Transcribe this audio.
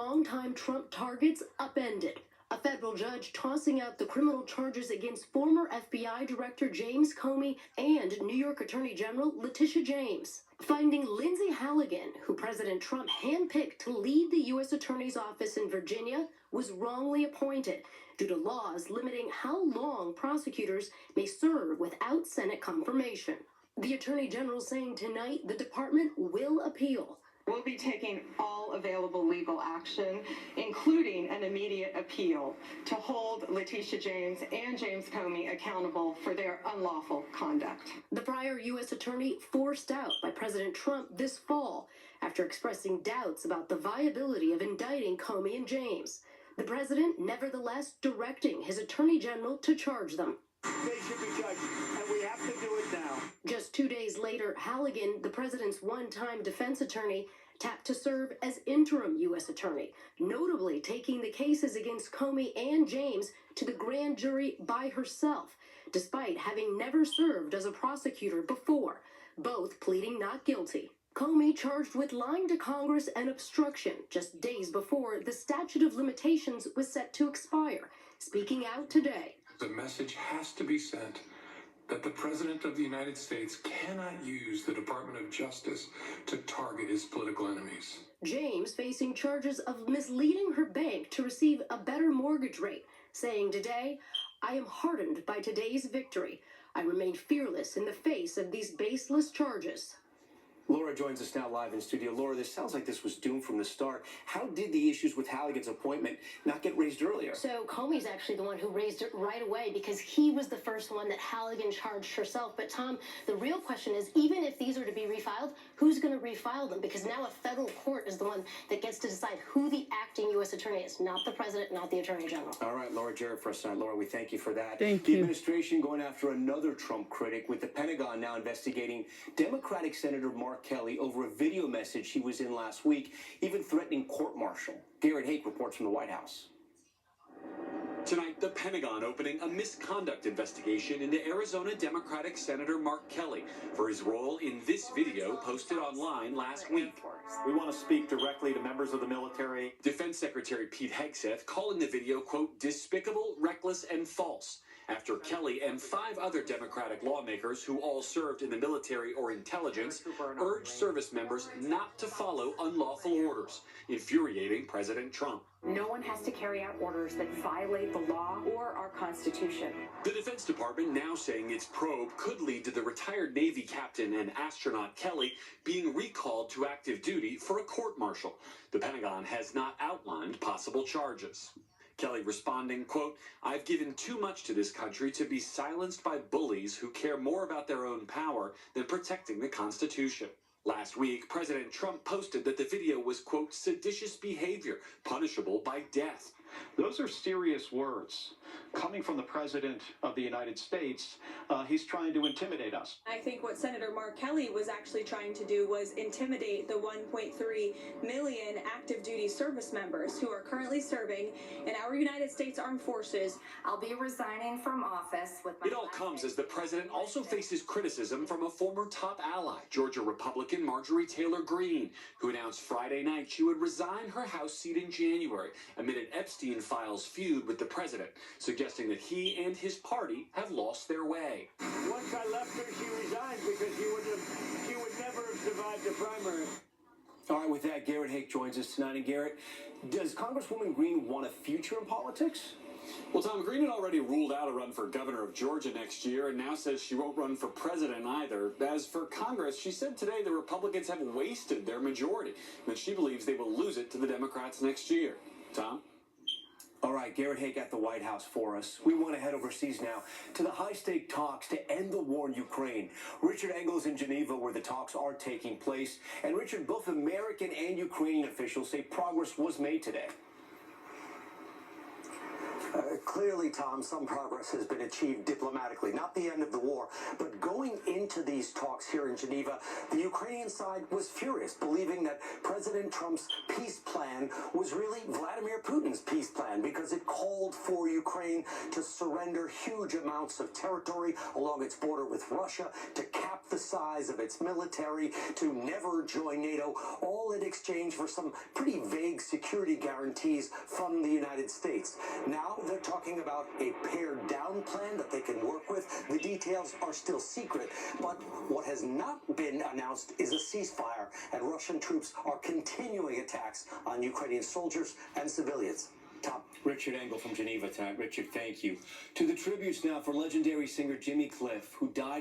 longtime Trump targets upended. A federal judge tossing out the criminal charges against former FBI Director James Comey and New York Attorney General Letitia James, finding Lindsay Halligan, who President Trump handpicked to lead the U.S. Attorney's Office in Virginia, was wrongly appointed due to laws limiting how long prosecutors may serve without Senate confirmation. The Attorney General saying tonight the department will appeal. We'll be taking all available legal action, including an immediate appeal, to hold Letitia James and James Comey accountable for their unlawful conduct. The prior U.S. attorney forced out by President Trump this fall after expressing doubts about the viability of indicting Comey and James. The president nevertheless directing his attorney general to charge them. They should be judged, and we have to do it now. Just 2 days later, Halligan, the president's one-time defense attorney, tapped to serve as interim U.S. attorney, notably taking the cases against Comey and James to the grand jury by herself, despite having never served as a prosecutor before, both pleading not guilty. Comey charged with lying to Congress and obstruction just days before the statute of limitations was set to expire, speaking out today. The message has to be sent that the President of the United States cannot use the Department of Justice to target his political enemies. James facing charges of misleading her bank to receive a better mortgage rate, saying today, "I am hardened by today's victory. I remain fearless in the face of these baseless charges." Laura joins us now live in studio. Laura, this sounds like this was doomed from the start. How did the issues with Halligan's appointment not get raised earlier? So Comey's actually the one who raised it right away because he was the first one that Halligan charged herself. But Tom, the real question is, even if these are to be refiled, who's going to refile them? Because now a federal court is the one that gets to decide who the acting U.S. attorney is, not the president, not the attorney general. All right, Laura Jarrett for us tonight. Laura, we thank you for that. Thank you. you. The administration going after another Trump critic, with the Pentagon now investigating Democratic Senator Mark Kelly over a video message he was in last week, even threatening court-martial. Garrett Hake reports from the White House. Tonight, the Pentagon opening a misconduct investigation into Arizona Democratic Senator Mark Kelly for his role in this video posted online last week. We want to speak directly to members of the military. Defense Secretary Pete Hegseth calling the video, quote, despicable, reckless, and false, after Kelly and 5 other Democratic lawmakers who all served in the military or intelligence urged service members not to follow unlawful orders, infuriating President Trump. No one has to carry out orders that violate the law or our Constitution. The Defense Department now saying its probe could lead to the retired Navy captain and astronaut Kelly being recalled to active duty for a court-martial. The Pentagon has not outlined possible charges. Kelly responding, quote, I've given too much to this country to be silenced by bullies who care more about their own power than protecting the Constitution. Last week, President Trump posted that the video was, quote, seditious behavior, punishable by death. Those are serious words. Coming from the President of the United States, he's trying to intimidate us. I think what Senator Mark Kelly was actually trying to do was intimidate the 1.3 million active duty service members who are currently serving in our United States Armed Forces. I'll be resigning from office with my... It all comes as the president also faces criticism from a former top ally, Georgia Republican Marjorie Taylor Greene, who announced Friday night she would resign her House seat in January amid an Epstein Files feud with the president, suggesting that he and his party have lost their way. Once I left her, she resigned because she would never have survived the primary. All right, with that, Garrett Hake joins us tonight. And Garrett, does Congresswoman Greene want a future in politics? Well, Tom, Greene had already ruled out a run for governor of Georgia next year and now says she won't run for president either. As for Congress, she said today the Republicans have wasted their majority, and that she believes they will lose it to the Democrats next year. Tom? All right, Garrett Hake at the White House for us. We want to head overseas now to the high-stake talks to end the war in Ukraine. Richard Engel's in Geneva, where the talks are taking place. And Richard, both American and Ukrainian officials say progress was made today. Clearly, Tom, some progress has been achieved diplomatically. Not the end of the war, but going into these talks here in Geneva, the Ukrainian side was furious, believing that President Trump's peace plan was really Vladimir Putin's peace plan because it called for Ukraine to surrender huge amounts of territory along its border with Russia, to cap the size of its military, to never join NATO, all in exchange for some pretty vague security guarantees from the United States. Now they're talking about a pared down plan that they can work with. The details are still secret, but what has not been announced is a ceasefire, and Russian troops are continuing attacks on Ukrainian soldiers and civilians. Tom. Richard Engel from Geneva tonight. Richard, thank you. To the tributes now for legendary singer Jimmy Cliff, who died